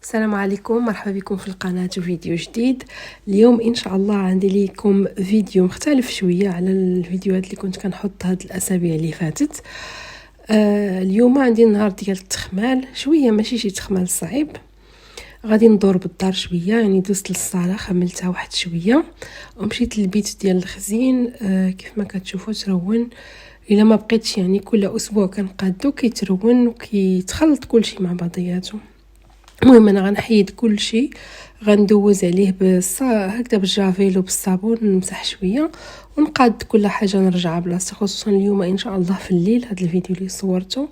السلام عليكم، مرحبا بكم في القناة وفيديو جديد. اليوم ان شاء الله عندي لكم فيديو مختلف شوية على الفيديوهات اللي كنت كنحط هاد الاسابيع اللي فاتت. اليوم عندي نهار ديال التخمال شوية، ماشي شي تخمال صعيب. غادي ندور بالدار شوية، يعني دوزت للصالة خملتها واحد شوية ومشيت للبيت ديال الخزين. كيف ما كتشوفوا ترون، الا ما بقيتش يعني كل اسبوع كنقادو كيترون وكيتخلط كلشي مع بعضياته. المهم انا غنحيد كل شيء، غندوز عليه هكذا بالجافيل وبالصابون، نمسح شويه ونقاد كل حاجه نرجعها بلاصتها. خصوصا اليوم ان شاء الله في الليل، هذا الفيديو اللي صورته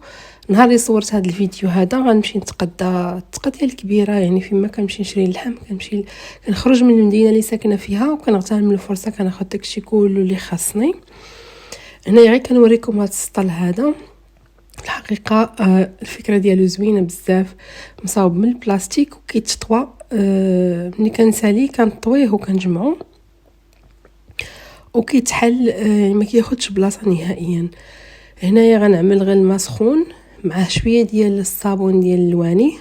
نهار اللي صورت هذا الفيديو هذا غنمشي نتقدى التقديه الكبيره، يعني فيما كنمشي نشري اللحم، كنخرج من المدينه اللي ساكنه فيها وكنغتنم الفرصه كناخذ داكشي كله اللي خاصني. هنايا غير كنوريكم هذا السطل هذا. الحقيقه الفكره ديالو زوينه بزاف، مصاوب من البلاستيك وكيتطوى. ملي كنسالي كنطويه وكنجمعو وكيتحل، ما كياخدش بلاصه نهائيا. هنايا غنعمل غير الماء سخون مع شويه ديال الصابون ديال الواني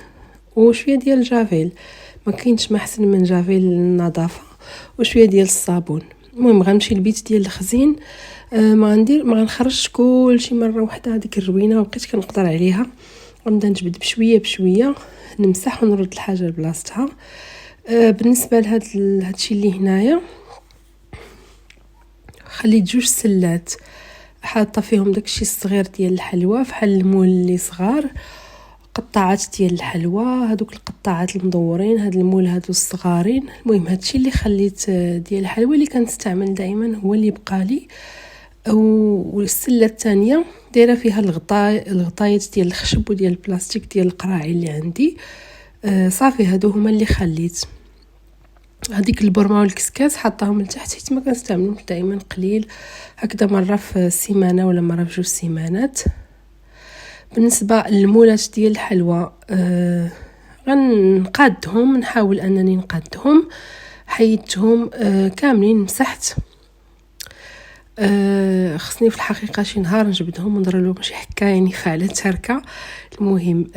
وشويه ديال الجافيل، ما كاينش ما احسن من جافيل النظافه وشويه ديال الصابون. المهم غنمشي للبيت ديال الخزين، ما غنخرجش كلشي مره واحده. هذيك الروينه وبقيت كنقدر عليها، غنبدا نجبد بشويه بشويه، نمسح ونرد الحاجه لبلاصتها. بالنسبه هادشي اللي هنايا خليت 2 سلات حاطه فيهم داكشي الصغير ديال الحلوى، فحال المول اللي صغار، قطعات ديال الحلوى، هذوك القطعات المدورين، هاد المول هادو الصغارين. المهم هادشي اللي خليت ديال الحلوى اللي كنستعمل دائما هو اللي بقى لي. والسله الثانيه دايره فيها الغطايات ديال الخشب وديال البلاستيك ديال القراعي اللي عندي. صافي هادو هما اللي خليت. هذيك البرمه والكسكاس حطاهم لتحت حيت ما كنستعملهمش دائما، قليل هكذا مره في السيمانه ولا مره في 2 سيمانات. بالنسبه للمولات ديال الحلوى غنقادهم، نحاول انني نقادهم. حيدتهم كاملين، مسحت. خصني في الحقيقه شي نهار نجبدهم وندير لهم شي حكايه، يعني فعلا تركه. المهم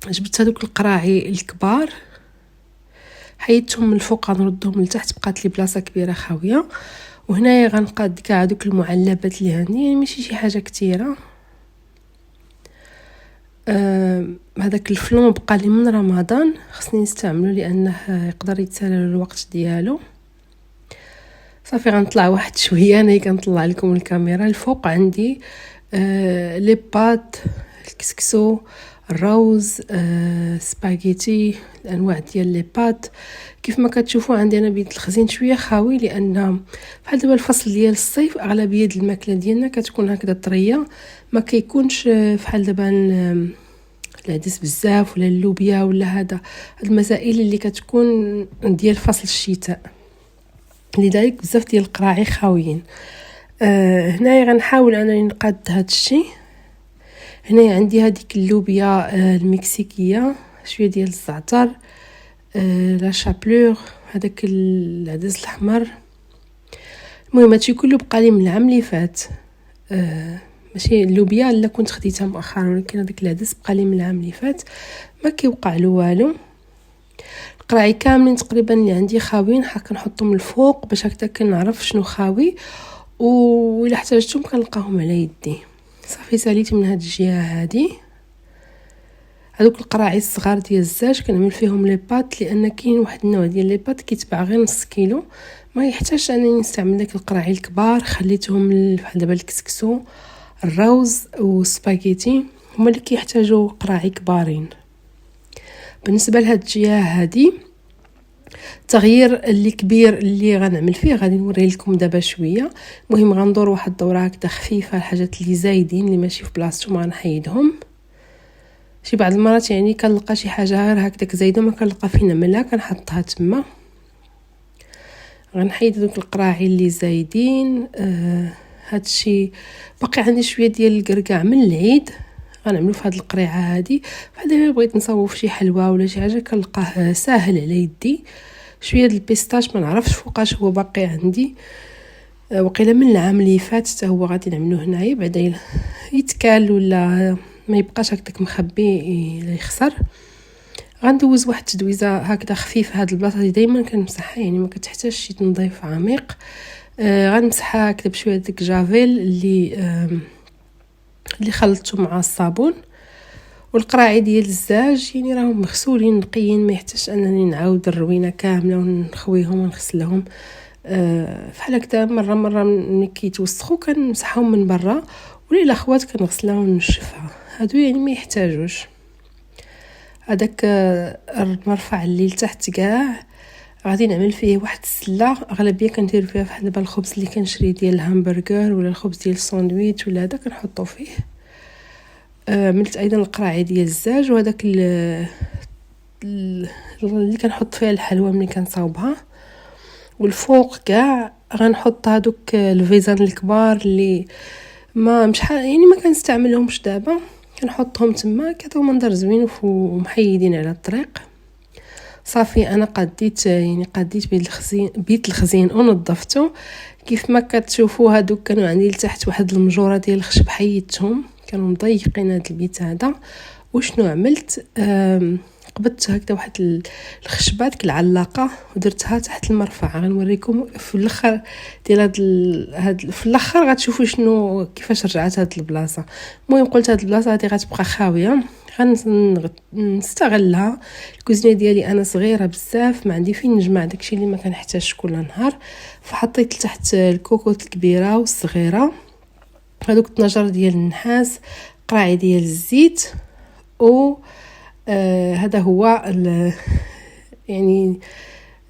جبت هذوك القراعي الكبار، حيدتهم من الفوق غنردهم لتحت، بقات لي بلاصه كبيره خاويه. وهنايا غنقاد كاع هذوك المعلبات اللي عندي، يعني ماشي شي حاجه كثيره. هذاك الفلون بقى لي من رمضان، خصني نستعمله لانه يقدر يتسالى الوقت ديالو. صافي غنطلع واحد شويه، انا كنطلع لكم الكاميرا. الفوق عندي لي بات، الكسكسو، الروز، سباغيتي، الانواع ديال لي بات. كيف ما كتشوفوا عندي انا بيت الخزين شويه خاوي، لان بحال دابا الفصل ديال الصيف اغلبيه ديال الماكله ديالنا كتكون هكذا طريه، ما كيكونش فحال دابا العدس بزاف ولا اللوبيا ولا هاد المسائل اللي كتكون ديال فصل الشتاء، لذلك بزاف ديال القراعي خاويين. هنايا غنحاول انني نقاد هاد الشيء. هنايا عندي هذيك اللوبيا المكسيكيه، شويه ديال الزعتر، لا شابلور، هذاك العدس الاحمر. المهم هادشي كله بقى لي من العام اللي فات. ماشي اللوبيا اللي كنت خديتها مؤخرا، ولكن هذاك العدس بقى لي من العام اللي فات، ما كيوقع له والو. القراعي كاملين تقريبا اللي عندي خاويين، كنحطهم الفوق باش هكذا كنعرف شنو خاوي، وإلا احتاجتهم كنلقاهم على يدي. صافي ساليت من هاد الجهه هادي. هذوك القراعي الصغار ديال الزاج كنعمل فيهم لي بات، لان كاين واحد النوع ديال لي بات كيتباع غير نص كيلو، ما يحتاجش انني نستعمل داك القراعي الكبار. خليتهم بحال دابا الكسكسو، الروز والسباغيتي هما اللي كيحتاجوا قراعي كبارين. بالنسبه لهاد الجهه هادي، التغيير اللي كبير اللي غنعمل فيه غادي نوريه لكم دابا شويه. المهم غندور واحد الدوره هكذا خفيفه، الحاجات اللي زايدين اللي ماشي في بلاصتهم غنحيدهم. شي بعض المرات يعني كنلقى شي حاجه غير هكذاك زايده ما كنلقى فين نعملها، كنحطها تما. غنحيد دوك القراعي اللي زايدين. هادشي باقي عندي شويه ديال الكركاع من العيد، غنعملو في هاد القريعه هادي. بعدا بغيت نصاوب شي حلوه ولا شي حاجه كنلقاه ساهل على يدي. شويه ديال البيستاش ما نعرفش فوقاش هو باقي عندي، وقيله من العام اللي فات حتى هو غادي نعملو هنايا، بعدا يتكال ولا ما يبقاش هكاك مخبي لا يخسر. غندوز واحد التدويزه هكذا خفيفه. هاد البلاصه اللي دائما كنمسحها يعني ما كتحتاجش شي تنظيف عميق. غنمسحها هكذا بشويه ديك جافيل اللي خلطته مع الصابون. والقراعي ديال الزاج يعني راهم مغسولين نقيين، ما يحتاجش انني نعاود الروينه كامله ونخويهم ونغسلهم. فحال هكذا مره ملي كيتوسخوا كنمسحهم من برا، وليلا خوات كنغسلها ونشفها. هادو يعني ما يحتاجوش. هذاك المرفع اللي لتحت كاع غادي نعمل فيه واحد السله. اغلبيه كندير فيها بحال دابا الخبز اللي كنشري ديال الهامبرغر ولا الخبز ديال الساندويتش ولا هذا كنحطو فيه. ملت ايضا القراعي ديال الزاج، وهذاك اللي كنحط فيها الحلوى ملي كنصاوبها. والفوق كاع غنحط هذوك الفيزان الكبار اللي ما مش يعني ما كنستعملهمش دابا، كنحطهم تما كيعطيو منظر زوين ومحيدين على الطريق. صافي انا قديت بيت الخزين ونظفته. كيف ما كتشوفوا هادوك كانوا عندي لتحت واحد المجوره ديال الخشب، حيدتهم كانوا مضيقين هذا البيت هذا. وشنو عملت؟ قبضت هكذا واحد الخشبات العلاقه ودرتها تحت المرفع. غنوريكم في الاخر ديال هاد في الاخر غتشوفوا شنو كيفاش رجعت هاد البلاصه. المهم قلت هاد البلاصه هادي غتبقى خاويه، غنستغلها. الكوزينه ديالي انا صغيره بزاف، ما عندي فين نجمع داكشي اللي ما كنحتاجش كل نهار. فحطيت تحت الكوكوط الكبيره والصغيره هذوك 12 ديال النحاس، قراعي ديال الزيت. و هذا هو يعني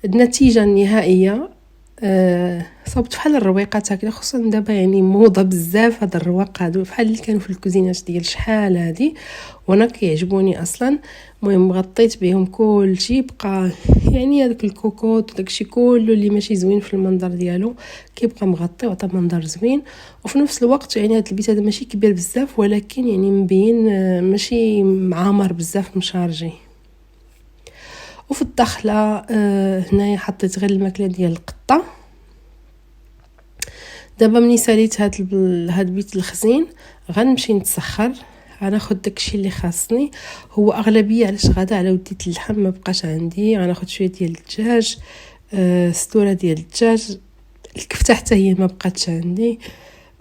النتيجه النهائيه. صوبت بحال الرويقات هكذا، خصوصا دابا يعني موضه بزاف هذا الرواق هادو بحال اللي كانوا في الكوزينات ديال شحال هادي، وانا كيعجبوني اصلا. المهم غطيت بهم كلشي، بقى يعني هذاك الكوكوط وداكشي كله اللي ماشي زوين في المنظر ديالو كيبقى مغطي وعطى منظر زوين. وفي نفس الوقت يعني هذا البيت هذا ماشي كبير بزاف، ولكن يعني مبين ماشي معمر بزاف مشارجي. وفي الداخله هنايا حطيت غير الماكله ديال القطه. دابا ملي ساليت هاد بيت الخزين غنمشي نتسخر. غناخذ داكشي اللي خاصني، هو اغلبيه علاش غدا على وديت اللحم ما بقاش عندي. غناخذ شويه ديال الدجاج، ستوره ديال الدجاج، الكفته حتى هي ما بقاتش عندي.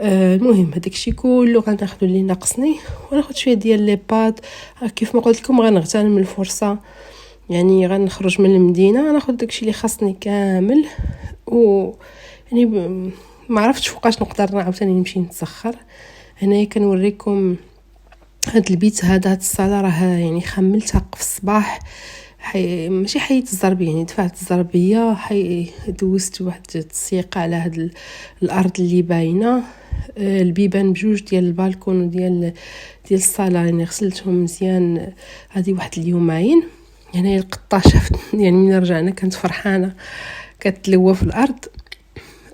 المهم هداكشي كله غناخذ اللي ناقصني، وناخذ شويه ديال لي بات. كيف ما قلت لكم غنغتنم الفرصه، يعني غنخرج من المدينه ناخذ داكشي اللي خاصني كامل. و يعني ما عرفتش فوقاش نقدر عاوتاني نمشي نتسخر. هنايا كنوريكم هاد البيت هذا، هاد الصاله راه يعني خملتها في الصباح. ماشي حيت الزربيه، يعني دفعت الزربيه، دوزت واحد التسيقه على هاد الارض اللي باينه. البيبان بجوج ديال البالكون وديال الصاله يعني غسلتهم مزيان هذه واحد اليومين. يعني القطه شافت يعني من رجعنا كانت فرحانه كتلوى في الارض.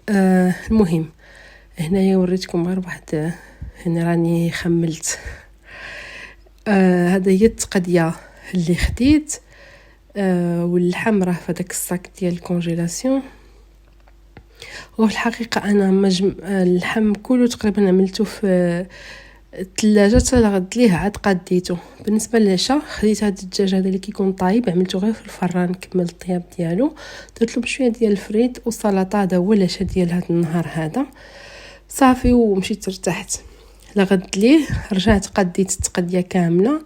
المهم هنايا وريتكم غير واحد، هنا راني خملت. هذا هي التقديه اللي خديت. واللحم راه في داك الصاك ديال الكونجيلاسيون. وفي الحقيقه انا اللحم كله تقريبا عملته في الثلاجه حتى لغد ليه عاد قديته. بالنسبه للعشاء خديت هذا الدجاج هذا اللي كيكون طايب، عملته غير في الفران كمل الطياب ديالو، درت له بشويه ديال الفريت وسلطه. هذا هو العشاء ديال هذا النهار هذا. صافي ومشيت ارتحت. لغد ليه رجعت قديت التقديه كامله.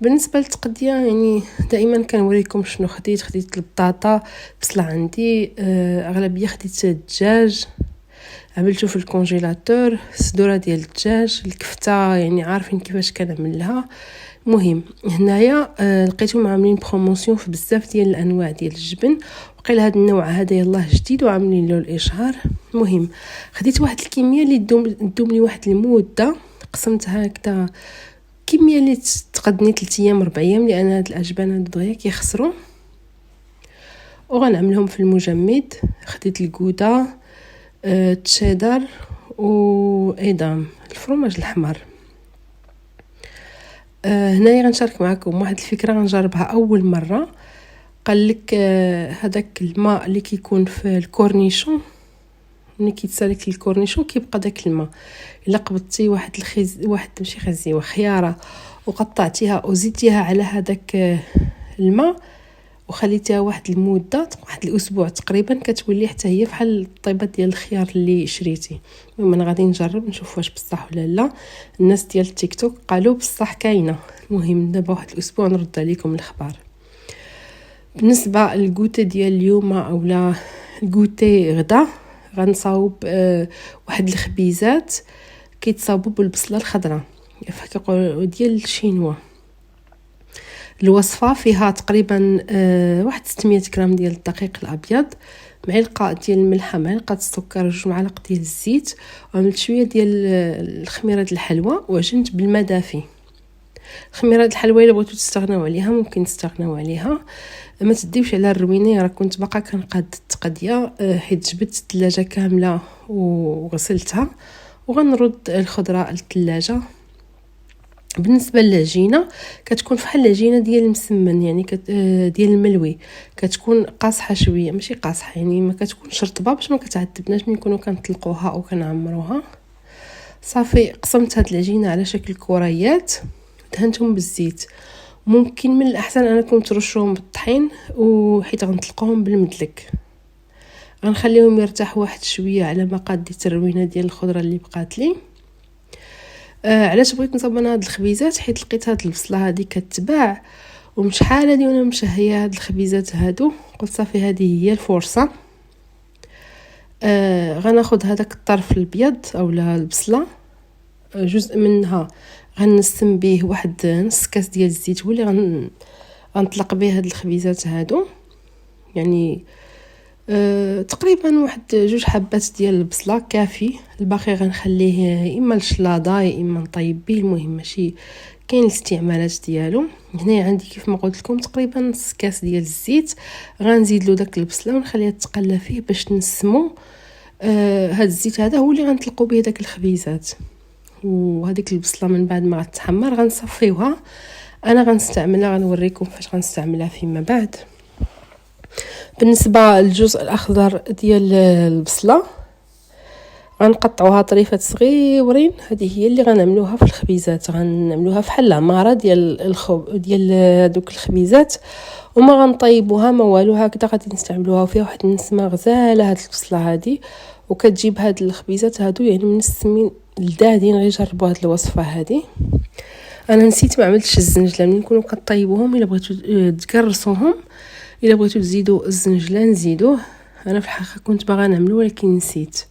بالنسبه للتقديه يعني دائما كنوريكم شنو خديت البطاطا، بصله عندي، اغلبيه خديت الدجاج عملته في الكونجيلاتور، صدوره ديال الدجاج، الكفته يعني عارفين كيفاش كنعملها. مهم هنايا لقيتهم عاملين بروموسيون في بزاف ديال الانواع ديال الجبن، وقيل هذا النوع هذا يلاه جديد وعاملين له الاشهار. مهم خديت واحد الكميه اللي تدوم لي واحد المده، قسمتها هكذا كميه اللي تقدني 3 ايام 4 ايام، لان هاد الاجبان هاد دغيا كيخسروا. وغنعملهم في المجمد. خديت الجوده، تشيدر، وايضا الفرماج الاحمر. هنايا غنشارك معكم واحد الفكره غنجربها اول مره. قال لك هذاك الماء اللي كيكون في الكورنيشون، ملي كيتسالك الكورنيشون كيبقى داك الماء. الا قبضتي واحد ماشي خزيوه خياره وقطعتيها وزيتيها على هذاك الماء وخليتيها واحد المده، واحد الاسبوع تقريبا، كتولي حتى هي بحال الطيبات ديال الخيار اللي شريتي. المهم انا غادي نجرب نشوف واش بصح ولا لا. الناس ديال التيك توك قالوا بصح كاينه. المهم دابا واحد الاسبوع نرد عليكم الاخبار. بالنسبه للكوتي ديال اليوم اولا الكوتي غدا، غنصاوب واحد الخبيزات كيتصاوبوا بالبصله الخضراء كيقولوا ديال الشينوا. الوصفه فيها تقريبا واحد 600 غرام ديال الدقيق الابيض، معلقه ديال الملحه، معلقه السكر، 2 معالق ديال الزيت، وعملت شويه ديال الخميره الحلوى وعجنت بالماء دافي. خميره الحلوى الا بغيتو تستغناو عليها ممكن تستغناو عليها، ما تديوش على الروينه. راه كنت باقا كنقاد التقديه حيت جبت الثلاجه كامله وغسلتها، وغنرد الخضره للثلاجه. بالنسبه للعجينه كتكون فحال العجينه ديال المسمن، يعني ديال الملوي، كتكون قاصحه شويه، ماشي قاصحه يعني ما كتكونش رطبه باش ما كتعذبناش ملي نكونوا كنطلقوها او كنعمروها. صافي قسمت هاد العجينه على شكل كريات دهنتهم بالزيت. ممكن من الاحسن انكم ترشوهم بالطحين وحيت غنطلقوهم بالمدلك. غنخليهم يرتاحوا واحد شويه على ما قاديت الروينه ديال الخضره اللي بقات لي. علاش بغيت نصاوب انا هاد الخبيزات؟ حيت لقيت هاد البصله هادي كتباع ومشحال هادي وانا مشهيه هاد الخبيزات هادو، قلت صافي هذه هي الفرصه. غناخذ هذاك الطرف الابيض اولا البصله، جزء منها غنسم به واحد نص كاس ديال الزيت، هو اللي غنطلق به هاد الخبيزات هادو، يعني تقريبا واحد 2 حبات ديال البصله كافي. الباقي غنخليه يا اما للشلاضه يا اما نطيب به، المهم ماشي كاين الاستعمالات ديالو. هنا عندي كيف ما قلت لكم تقريبا نص كاس ديال الزيت، غنزيد له داك البصله ونخليها تقلى فيه باش نسمو. هاد الزيت هذا هو اللي غنطلقوا به داك الخبيزات. وهذيك البصله من بعد ما غتحمر غنصفيوها. انا غنستعملها، غنوريكم فاش غنستعملها فيما بعد. بالنسبه للجزء الاخضر ديال البصله غنقطعوها طريفات صغيورين، هذه هي اللي غنعملوها في الخبيزات، غنعملوها فحال العماره ديال ديال دوك الخبيزات، وما غنطيبوها ما والو، هكذا غادي نستعملوها فيها واحد النسمه غزاله هاد البصله هذه. وكتجيب هاد الخبيزات هادو يعني منسمين لذاذين، غير جربوا هاد الوصفه هذه. انا نسيت ما عملتش الزنجله ملي نكونوا كطيبوهم، الا بغيتو تكرسوهم، الا بغيتو تزيدوا الزنجله نزيدوه. انا في الحقيقه كنت باغا نعملو ولكن نسيت.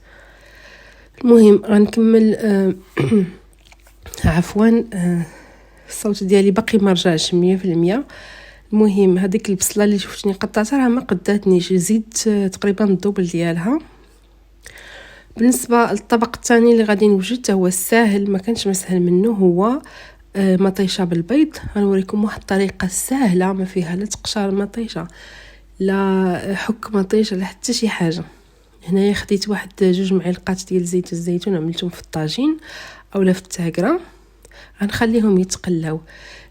المهم غنكمل. عفوا الصوت ديالي باقي ما رجعش 100%. المهم هذيك البصله اللي شفتني قطعتها راه ما قداتنيش، زدت تقريبا الدوبل ديالها. بالنسبه للطبق الثاني اللي غادي نوجد هو الساهل، ما كانش مسهل منه، هو مطيشه بالبيض. غنوريكم واحد الطريقه سهله ما فيها لا تقشر مطيشه لا حك مطيشه لا حتى شي حاجه. هنايا خديت واحد 2 معلقات ديال زيت الزيتون، عملتهم في الطاجين اولا في التاكره، غنخليهم يتقلاو.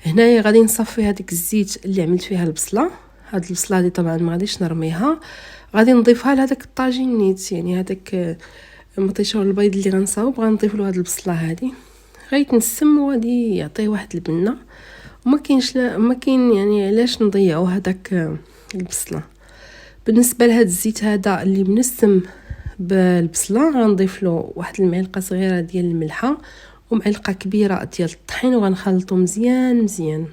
هنايا غادي نصفي هذيك الزيت اللي عملت فيها البصله. هاد البصله دي طبعا ما غاديش نرميها، غادي نضيفها لهذاك الطاجين نيت، يعني هذاك المطيشه والبيض اللي غنصاوب غنضيف له هاد البصله هذه، غيتنسم وغادي يعطيه واحد البنه. ما كاين يعني علاش نضيعوا هذاك البصله. بالنسبه لهاد الزيت هذا اللي منسم بالبصله غنضيف له واحد المعلقه صغيره ديال الملحه ومعلقه كبيره ديال الطحين، وغنخلطو مزيان مزيان.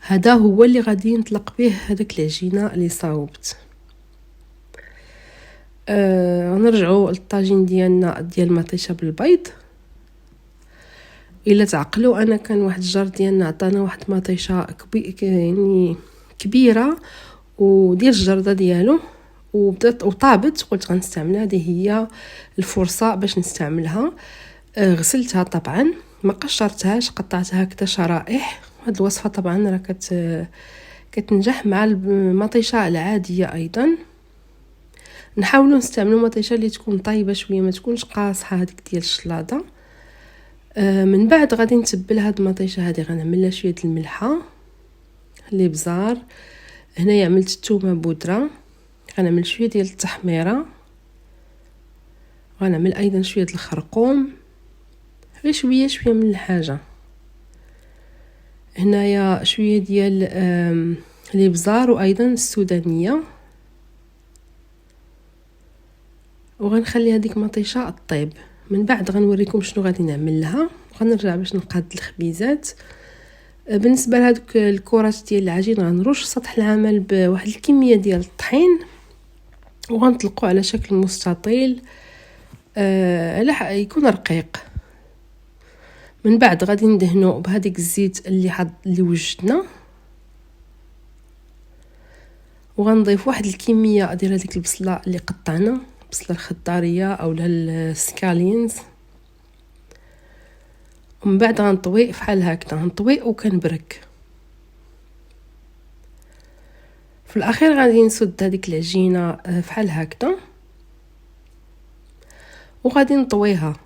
هذا هو اللي غادي نطلق به هذاك العجينه اللي صاوبت. غنرجعوا للطاجين ديالنا ديال المطيشه بالبيض. الا تعقلوا انا كان واحد الجار ديالنا عطانا واحد مطيشه يعني كبيره وديال الجرده ديالو وبدات وطابت، قلت غنستعملها، هذه هي الفرصه باش نستعملها. غسلتها طبعا، ما قشرتهاش، قطعتها هكذا شرائح. هاد الوصفه طبعا راه كتنجح مع المطيشه العاديه ايضا. نحاولوا نستعملوا مطيشه اللي تكون طيبه شويه، ما تكونش قاصحه هذيك ديال الشلاضه. من بعد غادي نتبل هاد المطيشه هذه، غنعمل لها شويه الملحه اللي بزار. هنايا عملت الثومه بودره، غنعمل شويه ديال التحميره، غنعمل ايضا شويه الخرقوم، غير شويه من الحاجه. هنايا شويه ديال الابزار وايضا السودانيه، وغنخلي هذيك مطيشه طيب. من بعد غنوريكم شنو غادي نعمل لها. غنرجع باش نقاد الخبيزات. بالنسبه لهذوك الكرات ديال العجين غنرش سطح العمل بواحد الكميه ديال الطحين وغنطلقوا على شكل مستطيل على يكون رقيق. من بعد غادي ندهنوا بهذيك الزيت اللي وجدنا، وغنضيف واحد الكميه ديال هذيك البصله اللي قطعنا، البصله الخضاريه اولا السكالينز. ومن بعد غنطوي بحال هكذا، نطوي وكنبرك. في الاخير غادي نسد هذيك العجينه بحال هكذا وغادي نطويها.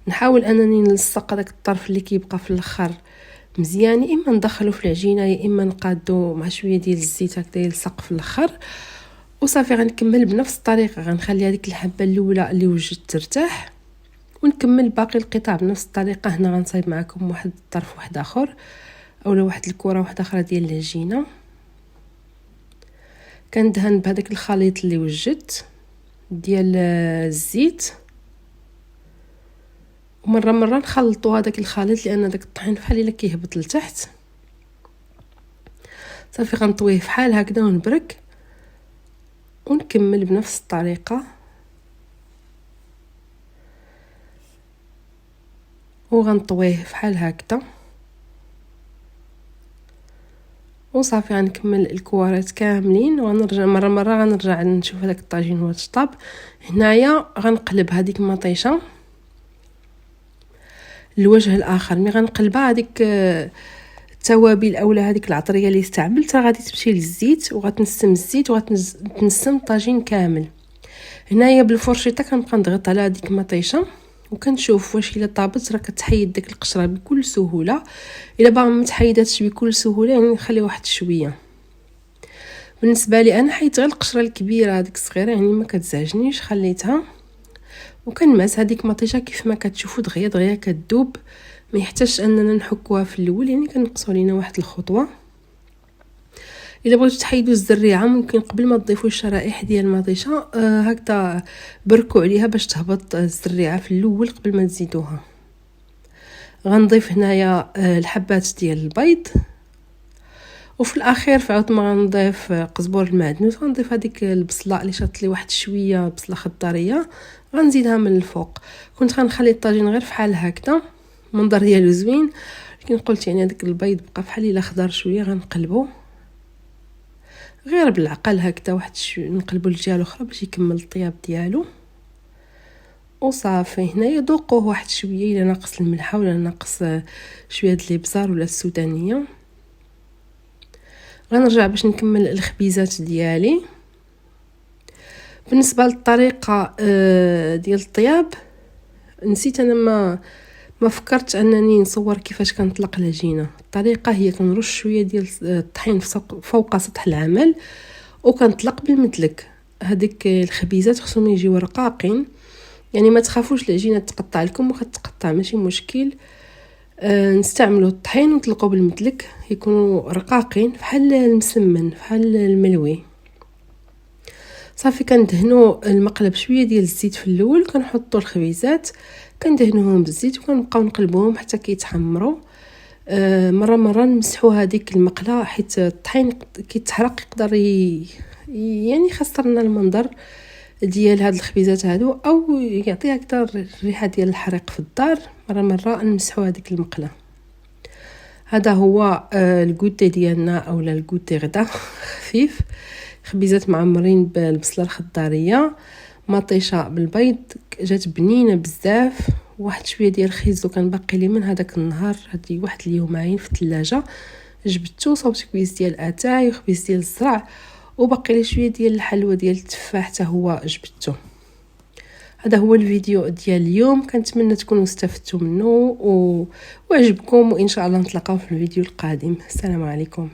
نحاول انني نلصق داك الطرف اللي كيبقى في الاخر مزيان، يا اما ندخلو في العجينه يا اما نقادو مع شويه ديال الزيت هكذا يلصق في الاخر. وصافي غنكمل بنفس الطريقه، غنخلي هذيك الحبه الاولى اللي وجدت ترتاح ونكمل باقي القطع بنفس الطريقه. هنا غنصايب معكم واحد الطرف واحد اخر اولا واحد الكره واحده اخرى ديال العجينه. كندهن بهذاك الخليط اللي وجدت ديال الزيت، ومره نخلطوا هذاك الخليط لان داك الطحين بحال الا كيهبط لتحت. صافي غنطويه بحال هكذا ونبرك ونكمل بنفس الطريقه. وغنطويه بحال هكذا وصافي غنكمل الكوارات كاملين. وغنرجع مره غنرجع نشوف هذاك الطاجين واش طاب. هنايا غنقلب هذيك المطيشه الوجه الاخر. مي غنقلبها هذيك التوابل اولا هذيك العطريه اللي استعملت غادي تمشي للزيت وغتنسم الزيت وغتنسم الطاجين كامل. هنايا بالفرشيطه كنبقى نضغط على هذيك المطيشه وكنشوف واش الا طابت راه كتحيد داك القشره بكل سهوله. الا باغا ما تحيداتش بكل سهوله يعني نخلي واحد شويه. بالنسبه لي انا حيت غير القشره الكبيره هذيك الصغيره يعني ما كتزعجنيش خليتها. وكنماس هذيك مطيشه كيف ما كتشوفوا دغيا كتذوب، ما يحتاجش اننا نحكوها في الاول، يعني كنقصوا لينا واحد الخطوه. الا بغيتوا تحيدوا الزريعه ممكن قبل ما تضيفوا الشرائح ديال المطيشه هكذا بركوا عليها باش تهبط الزريعه في الاول قبل ما تزيدوها. غنضيف هنايا الحبات ديال البيض، وفي الاخير فعاود ما غنضيف قزبور المعدنوس. غنضيف هذيك البصله اللي شاطت لي واحد شويه بصله خضاريه غنزيدها من الفوق. كنت غنخلي الطاجين غير فحال هكذا المنظر ديالو زوين، لكن قلت يعني هذاك البيض بقى فحال الا خضر شويه غنقلبو غير بالعقل هكذا واحد نقلبو الجهه الاخرى باش يكمل الطياب ديالو. وصافي هنايا ذوقوه واحد شويه الا ناقص الملحه ولا ناقص شويه د الابزار ولا السودانيه. غنرجع باش نكمل الخبيزات ديالي. بالنسبه للطريقه ديال الطياب نسيت انا ما فكرت انني نصور كيفاش كنطلق العجينه. الطريقه هي كنرش شويه ديال الطحين فوق سطح العمل وكنطلق بالمدلك. هذيك الخبيزات خصهم يجيو رقاقين، يعني ما تخافوش العجينه تقطع لكم وكتقطع ماشي مشكل. نستعملوا الطحين ونطلقوا بالمدلك يكونوا رقاقين بحال المسمن بحال الملوي. صافي كندهنوا المقلب شويه ديال الزيت في الاول، كنحطوا الخبيزات كندهنوهم بالزيت وكنبقاو نقلبوهم حتى كيتحمروا. مره نمسحوا هذيك المقله حيت الطحين كيتحرق يقدر يعني يخسرنا المنظر ديال هاد الخبيزات هادو او يعطي اكثر الريحه ديال الحريق في الدار. مره نمسحوا هذيك المقله. هذا هو الكوتي ديالنا اولا الكوتي غدا خفيف. خبيزات معمرين بالبصله الخضاريه، مطيشه بالبيض جات بنينه بزاف. واحد شويه ديال الخيزو كان باقي لي من هذاك النهار، هادي واحد اليومين في الثلاجه جبدته. صوبت كبيس ديال اتاي وخبيز ديال الزرع وباقي لي شويه ديال الحلوى ديال التفاح حتى هو جبدته. هذا هو الفيديو ديال اليوم، كنتمنى تكونوا استفدتوا منه وعجبكم، وان شاء الله نتلاقاو في الفيديو القادم. السلام عليكم.